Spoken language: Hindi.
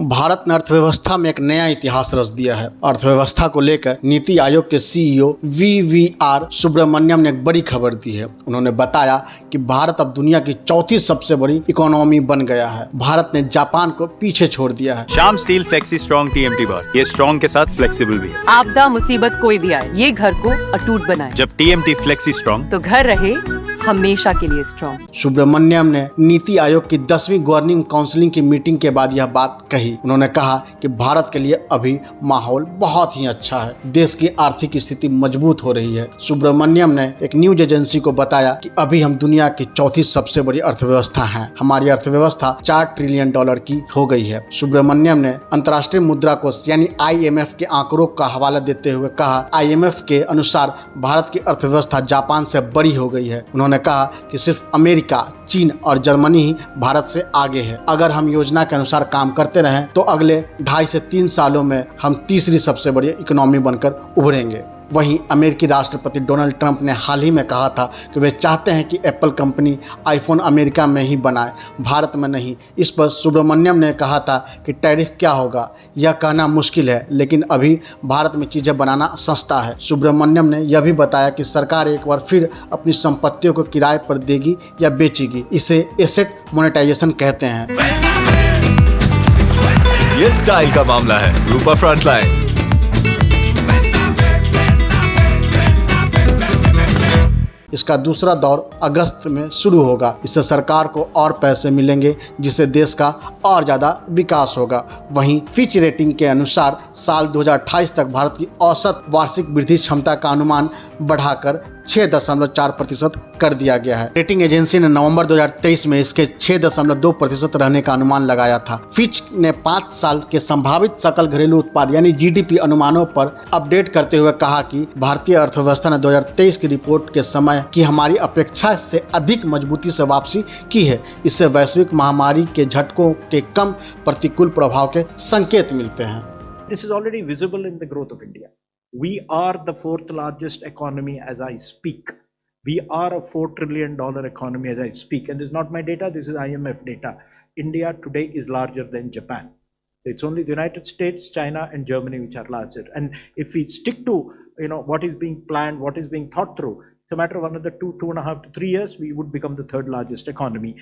भारत ने अर्थव्यवस्था में एक नया इतिहास रच दिया है। अर्थव्यवस्था को लेकर नीति आयोग के सीईओ वीवीआर सुब्रमण्यम ने एक बड़ी खबर दी है। उन्होंने बताया कि भारत अब दुनिया की चौथी सबसे बड़ी इकोनॉमी बन गया है। भारत ने जापान को पीछे छोड़ दिया है। Shyam steel flexi strong TMT बार, ये स्ट्रॉन्ग के साथ फ्लेक्सिबल भी है। आपदा मुसीबत कोई भी आए, ये घर को अटूट बनाए। जब टीएमटी फ्लेक्सी स्ट्रॉन्ग, तो घर रहे हमेशा के लिए स्ट्रॉन्ग। सुब्रमण्यम ने नीति आयोग की 10वीं गवर्निंग काउंसिल की मीटिंग के बाद यह बात कही। उन्होंने कहा कि भारत के लिए अभी माहौल बहुत ही अच्छा है। देश की आर्थिक स्थिति मजबूत हो रही है। सुब्रमण्यम ने एक न्यूज एजेंसी को बताया कि अभी हम दुनिया की चौथी सबसे बड़ी अर्थव्यवस्था हैं। हमारी अर्थव्यवस्था $4 ट्रिलियन की हो गई है। सुब्रमण्यम ने अंतर्राष्ट्रीय मुद्रा कोष यानी IMF के आंकड़ों का हवाला देते हुए कहा, IMF के अनुसार भारत की अर्थव्यवस्था जापान से बड़ी हो गई है। उन्होंने कहा कि सिर्फ अमेरिका, चीन और जर्मनी ही भारत से आगे है। अगर हम योजना के अनुसार काम करते रहें तो अगले 2.5 से 3 सालों में हम तीसरी सबसे बड़ी इकोनॉमी बनकर उभरेंगे। वहीं अमेरिकी राष्ट्रपति डोनाल्ड ट्रंप ने हाल ही में कहा था कि वे चाहते हैं कि एप्पल कंपनी आईफोन अमेरिका में ही बनाए, भारत में नहीं। इस पर सुब्रमण्यम ने कहा था कि टैरिफ क्या होगा यह कहना मुश्किल है, लेकिन अभी भारत में चीज़ें बनाना सस्ता है। सुब्रमण्यम ने यह भी बताया कि सरकार एक बार फिर अपनी संपत्तियों को किराए पर देगी या बेचेगी। इसे एसेट मोनेटाइजेशन कहते हैं। ये स्टाइल का मामला है। रूपा फ्रंटलाइन। इसका दूसरा दौर अगस्त में शुरू होगा। इससे सरकार को और पैसे मिलेंगे, जिससे देश का और ज़्यादा विकास होगा। वहीं फिच रेटिंग के अनुसार साल 2028 तक भारत की औसत वार्षिक वृद्धि क्षमता का अनुमान बढ़ाकर 6.4% कर दिया गया है। रेटिंग एजेंसी ने नवंबर 2023 में इसके 6.2% रहने का अनुमान लगाया था। फिच ने 5 साल के संभावित सकल घरेलू उत्पाद यानी GDP अनुमानों पर अपडेट करते हुए कहा कि भारतीय अर्थव्यवस्था ने 2023 की रिपोर्ट के समय की हमारी अपेक्षा से अधिक मजबूती से वापसी की है। इससे वैश्विक महामारी के झटकों के कम प्रतिकूल प्रभाव के संकेत मिलते हैं। This is already visible in the growth of India. We are the 4th largest economy as I speak. We are a $4 trillion economy as I speak. And this is not my data, this is IMF data. India today is larger than Japan. It's only the United States, China and Germany which are larger. And if we stick to what is being planned, what is being thought through, it's a matter of another 2.5 to 3 years, we would become the 3rd largest economy.